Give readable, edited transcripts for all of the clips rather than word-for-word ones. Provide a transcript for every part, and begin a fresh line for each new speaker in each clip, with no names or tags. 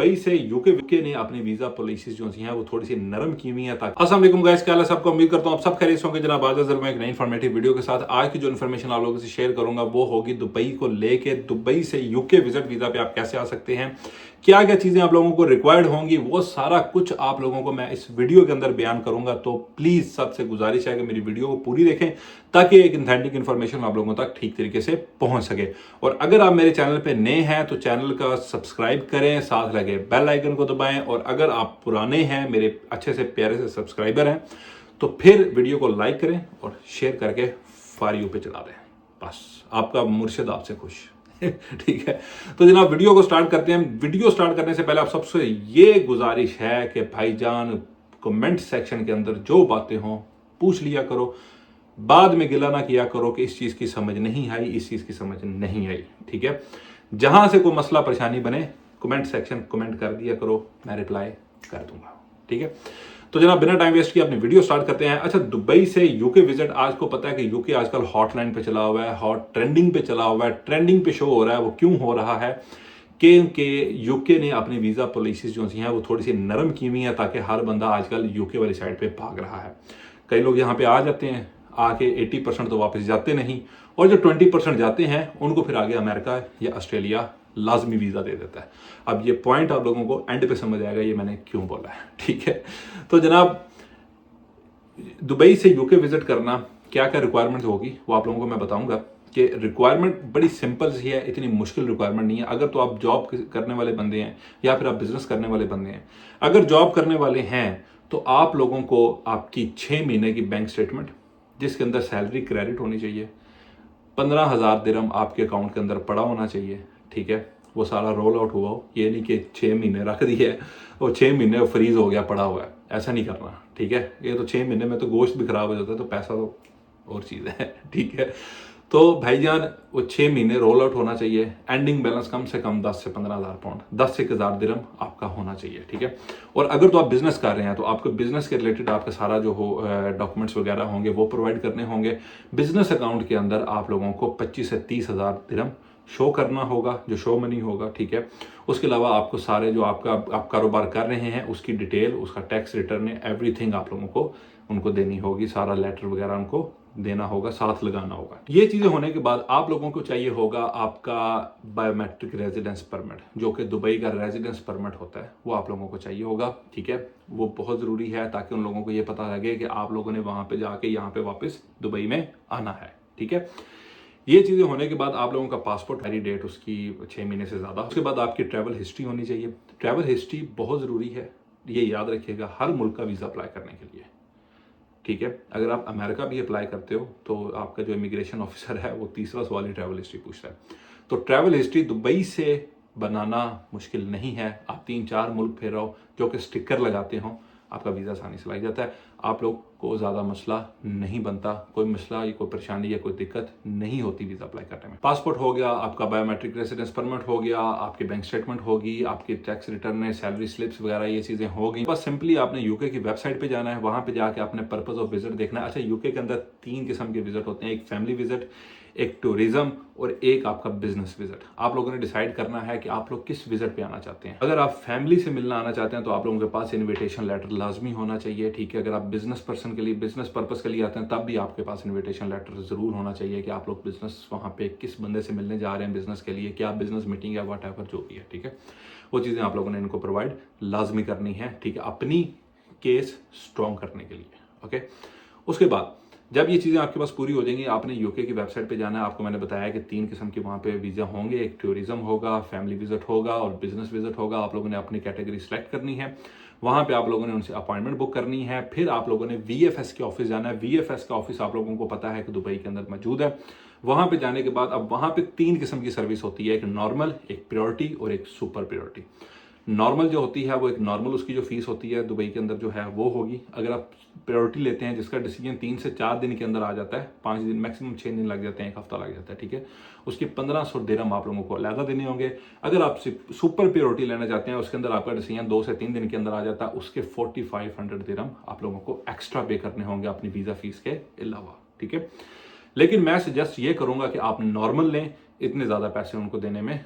Dubai से UK ने अपनी वीजा पॉलिसीज जो हैं वो थोड़ी सी नरम की हुई हैं। ताकि अस्सलाम वालेकुम गाइस, क्या हाल है सबको। उम्मीद करता हूं आप सब खैरियत होंगे। जनाब आज हाजिर मैं एक नई इन्फॉर्मेटिव वीडियो के साथ। आज की जो इन्फॉर्मेशन आप लोगों से शेयर करूंगा वो होगी दुबई को लेके। दुबई से यूके विजिट वीजा पे आप कैसे आ सकते हैं, क्या क्या चीजें आप लोगों को रिक्वायर्ड होंगी, वो सारा कुछ आप लोगों को मैं इस वीडियो के अंदर बयान करूंगा। तो प्लीज सबसे गुजारिश है कि मेरी वीडियो को पूरी देखें ताकि एक ऑथेंटिक इन्फॉर्मेशन आप लोगों तक ठीक तरीके से पहुंच सके। और अगर आप मेरे चैनल पे नए हैं तो चैनल का सब्सक्राइब करें, साथ लगे बेल आइकन को दबाएं। और अगर आप पुराने हैं, मेरे अच्छे से प्यारे से सब्सक्राइबर हैं, तो फिर वीडियो को लाइक करें और शेयर करके फारियों पे चला दें। बस आपका मुर्शिद आपसे खुश। ठीक है, तो जनाब वीडियो को स्टार्ट करते हैं। वीडियो स्टार्ट करने से पहले आप सबसे ये गुजारिश है कि भाईजान कमेंट सेक्शन के अंदर जो बातें हों पूछ लिया करो, बाद में गिला ना किया करो कि इस चीज की समझ नहीं आई, इस चीज की समझ नहीं आई। ठीक है, जहां से कोई मसला परेशानी बने कमेंट सेक्शन कमेंट कर दिया करो, मैं रिप्लाई कर दूंगा। ठीक है, तो जनाब बिना टाइम वेस्ट किए अपनी वीडियो स्टार्ट करते हैं। अच्छा, दुबई से यूके विजिट, आज को पता है कि यूके आजकल हॉटलाइन पे चला हुआ है, हॉट ट्रेंडिंग पे चला हुआ है, ट्रेंडिंग पे शो हो रहा है। वो क्यों हो रहा है कि यूके ने अपनी वीजा पॉलिसीज जो हैं वो थोड़ी सी नरम की हुई है ताकि हर बंदा आजकल यूके वाली साइड पे भाग रहा है। कई लोग यहाँ पे आ जाते हैं, आके 80% तो वापस जाते नहीं, और जो 20% जाते हैं उनको फिर आगे अमेरिका या ऑस्ट्रेलिया लाजमी वीजा दे देता है। अब ये पॉइंट आप लोगों को एंड पे समझ आएगा ये मैंने क्यों बोला है। ठीक है, तो जनाब दुबई से यूके विजिट करना क्या क्या रिक्वायरमेंट होगी वो आप लोगों को मैं बताऊंगा। कि रिक्वायरमेंट बड़ी सिंपल सी है, इतनी मुश्किल रिक्वायरमेंट नहीं है। अगर तो आप जॉब करने वाले बंदे हैं या फिर आप बिजनेस करने वाले बंदे हैं, अगर जॉब करने वाले हैं तो आप लोगों को आपकी 6 महीने की बैंक स्टेटमेंट जिसके अंदर सैलरी क्रेडिट होनी चाहिए, 15,000 दिरहम आपके अकाउंट के अंदर पड़ा होना चाहिए। ठीक है, वो सारा रोल आउट हुआ हो, ये नहीं कि 6 महीने रख दिए और 6 महीने फ्रीज हो गया पड़ा हुआ है, ऐसा नहीं करना। ठीक है, ये तो 6 महीने में तो गोश्त भी खराब हो जाता है, तो पैसा तो और चीज़ है। ठीक है, तो भाईजान वो 6 महीने रोल आउट होना चाहिए। एंडिंग बैलेंस कम से कम 10 से 15,000 पाउंड, 10 से 1,000 दिरहम आपका होना चाहिए। ठीक है, और अगर तो आप बिजनेस कर रहे हैं तो आपको बिजनेस के रिलेटेड आपका सारा जो हो डॉक्यूमेंट्स वगैरह होंगे वो प्रोवाइड करने होंगे। बिजनेस अकाउंट के अंदर आप लोगों को 25 से 30,000 दिरहम शो करना होगा, जो शो मनी होगा। ठीक है, उसके अलावा आपको सारे जो आप कारोबार कर रहे हैं उसकी डिटेल, उसका टैक्स रिटर्न, एवरीथिंग आप लोगों को उनको देनी होगी, सारा लेटर वगैरह उनको देना होगा, साथ लगाना होगा। ये चीजें होने के बाद आप लोगों को चाहिए होगा आपका बायोमेट्रिक रेजिडेंस परमिट, जो कि दुबई का रेजिडेंस परमिट होता है, वो आप लोगों को चाहिए होगा। ठीक है, वो बहुत जरूरी है ताकि उन लोगों को ये पता लगे कि आप लोगों ने वहां पे जाके यहाँ पे वापस दुबई में आना है। ठीक है, ये चीजें होने के बाद आप लोगों का पासपोर्ट एक्सपायरी डेट उसकी 6 महीने से ज्यादा, उसके बाद आपकी ट्रैवल हिस्ट्री होनी चाहिए। ट्रैवल हिस्ट्री बहुत जरूरी है, ये याद रखिएगा हर मुल्क का वीजा अप्लाई करने के लिए। ठीक है, अगर आप अमेरिका भी अप्लाई करते हो तो आपका जो इमिग्रेशन ऑफिसर है वो तीसरा सवाल ही ट्रैवल हिस्ट्री पूछता है। तो ट्रैवल हिस्ट्री दुबई से बनाना मुश्किल नहीं है। आप 3-4 मुल्क फिर रहो जो कि स्टिकर लगाते हो, आपका वीज़ा आसानी से लग जाता है। आप लोग को ज़्यादा मसला नहीं बनता, कोई मसला या कोई परेशानी या कोई दिक्कत नहीं होती वीज़ा अप्लाई करने में। पासपोर्ट हो गया, आपका बायोमेट्रिक रेजिडेंस परमिट हो गया, आपकी बैंक स्टेटमेंट होगी, आपकी टैक्स रिटर्न है, सैलरी स्लिप्स वगैरह ये चीज़ें होगी। बस सिंपली आपने यूके की वेबसाइट पे जाना है, वहाँ पे जाके आपने पर्पज ऑफ विजिट देखना है। अच्छा, यूके के अंदर 3 किस्म के विजिट होते हैं, एक फैमिली विजिट, एक टूरिज्म और एक आपका बिजनेस विजिट। आप लोगों ने डिसाइड करना है कि आप लोग किस विजिट पे आना चाहते हैं। अगर आप फैमिली से मिलना आना चाहते हैं तो आप लोगों के पास इनविटेशन लेटर लाजमी होना चाहिए। ठीक है, अगर आप बिजनेस पर्सन के लिए, बिजनेस पर्पस के लिए आते हैं तब भी आपके पास इनविटेशन लेटर जरूर होना चाहिए कि आप लोग बिजनेस वहाँ पे किस बंदे से मिलने जा रहे हैं बिजनेस के लिए, क्या बिजनेस मीटिंग है, वट एवर जो भी है। ठीक है, वो चीज़ें आप लोगों ने इनको प्रोवाइड लाजमी करनी है। ठीक है, अपनी केस स्ट्रॉन्ग करने के लिए। ओके, उसके बाद जब ये चीज़ें आपके पास पूरी हो जाएंगी, आपने यूके की वेबसाइट पे जाना है। आपको मैंने बताया कि 3 किस्म के वहाँ पे वीज़ा होंगे, एक टूरिज्म होगा, फैमिली विजिट होगा और बिजनेस विजिट होगा। आप लोगों ने अपनी कैटेगरी सेलेक्ट करनी है, वहाँ पे आप लोगों ने उनसे अपॉइंटमेंट बुक करनी है। फिर आप लोगों ने वीएफएस के ऑफिस जाना है। वीएफएस का ऑफिस आप लोगों को पता है कि दुबई के अंदर मौजूद है। वहाँ पे जाने के बाद अब वहाँ पे 3 किस्म की सर्विस होती है, एक नॉर्मल, एक प्रायोरिटी और एक सुपर प्रायोरिटी। नॉर्मल जो होती है वो एक नॉर्मल, उसकी जो फीस होती है दुबई के अंदर जो है वो होगी। अगर आप प्रायोरिटी लेते हैं जिसका डिसीजन 3 से 4 दिन के अंदर आ जाता है, 5 दिन मैक्सिमम 6 दिन लग जाते हैं, 1 हफ्ता लग जाता है। ठीक है, उसकी 1500 दिरहम आप लोगों को अलग देने होंगे। अगर आप सुपर प्रायोरिटी लेना चाहते हैं उसके अंदर आपका डिसीजन 2 से 3 दिन के अंदर आ जाता है, उसके 4500 दिरहम आप लोगों को एक्स्ट्रा पे करने होंगे अपनी वीज़ा फीस के अलावा। ठीक है, लेकिन मैं सजेस्ट ये करूंगा कि आप नॉर्मल लें, इतने ज़्यादा पैसे उनको देने में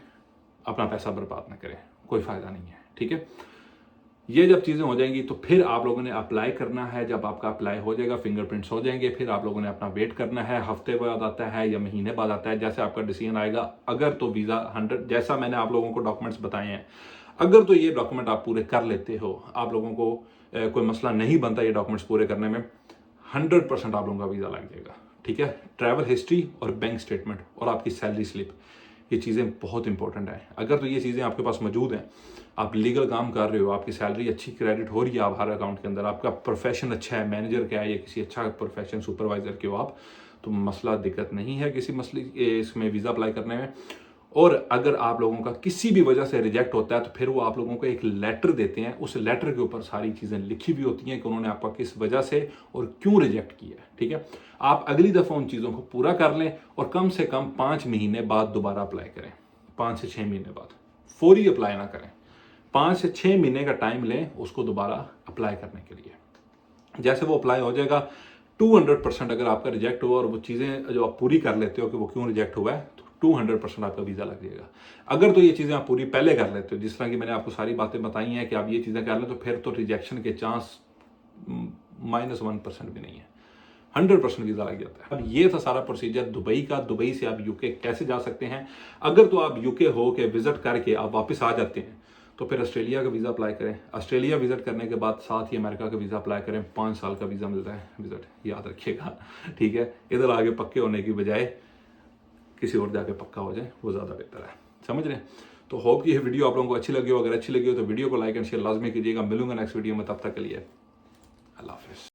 अपना पैसा बर्बाद ना करें, कोई फ़ायदा नहीं है। ठीक है। ये जब चीज़ें हो जाएंगी तो फिर आप लोगों ने अप्लाई करना है। जब आपका अप्लाई हो जाएगा, फिंगरप्रिंट्स हो जाएंगे, फिर आप लोगों ने अपना वेट करना है। हफ्ते बाद आता है या महीने बाद आता है, जैसे आपका डिसीजन आएगा। अगर तो वीज़ा 100, जैसा मैंने आप लोगों को डॉक्यूमेंट्स बताए हैं, अगर तो ये डॉक्यूमेंट आप पूरे कर लेते हो, आप लोगों को कोई मसला नहीं बनता ये डॉक्यूमेंट्स पूरे करने में, 100% आप लोगों का वीज़ा लग जाएगा। ठीक है। ट्रैवल हिस्ट्री और बैंक स्टेटमेंट और आपकी सैलरी स्लिप, ये चीज़ें बहुत इंपॉर्टेंट हैं। अगर तो ये चीज़ें आपके पास मौजूद हैं, आप लीगल काम कर रहे हो, आपकी सैलरी अच्छी क्रेडिट हो रही है आधार अकाउंट के अंदर, आपका प्रोफेशन अच्छा है, मैनेजर का है या किसी अच्छा प्रोफेशन सुपरवाइजर के हो आप, तो मसला दिक्कत नहीं है किसी मसले इसमें वीज़ा अप्लाई करने में। और अगर आप लोगों का किसी भी वजह से रिजेक्ट होता है तो फिर वो आप लोगों को एक लेटर देते हैं। उस लेटर के ऊपर सारी चीज़ें लिखी भी होती हैं कि उन्होंने आपका किस वजह से और क्यों रिजेक्ट किया है। ठीक है। आप अगली दफ़ा उन चीज़ों को पूरा कर लें और कम से कम 5 महीने बाद दोबारा अप्लाई करें। 5 से 6 महीने बाद फौरी अप्लाई ना करें, 5 से 6 महीने का टाइम लें उसको दोबारा अप्लाई करने के लिए। जैसे वो अप्लाई हो जाएगा, 200% अगर आपका रिजेक्ट हुआ और वो चीज़ें जो आप पूरी कर लेते हो कि वो क्यों रिजेक्ट हुआ है, तो 200% आपका वीज़ा लग जाएगा। अगर तो ये चीज़ें आप पूरी पहले कर लेते हो, जिस तरह की मैंने आपको सारी बातें बताई हैं कि आप ये चीज़ें कर लें, तो फिर तो रिजेक्शन के चांस -1% भी नहीं है, 100% वीज़ा लग जाता है। अब ये था सारा प्रोसीजर दुबई का। दुबई से आप यूके कैसे जा सकते हैं। अगर तो आप यूके हो के विजिट करके आप वापस आ जाते हैं तो फिर ऑस्ट्रेलिया का वीज़ा अप्लाई करें। ऑस्ट्रेलिया विजिट करने के बाद साथ ही अमेरिका का वीज़ा अप्लाई करें। 5 साल का वीज़ा मिलता है विजिट, याद रखिएगा। ठीक है। इधर आगे पक्के होने की बजाय किसी और जाके पक्का हो जाए, वो ज़्यादा बेहतर है। समझ रहे हैं। तो होप कि ये वीडियो आप लोगों को अच्छी लगी हो। अगर अच्छी लगी हो तो वीडियो को लाइक एंड शेयर लाजमी कीजिएगा। मिलूंगा नेक्स्ट वीडियो में, तब तक के लिए अल्लाह हाफिज़।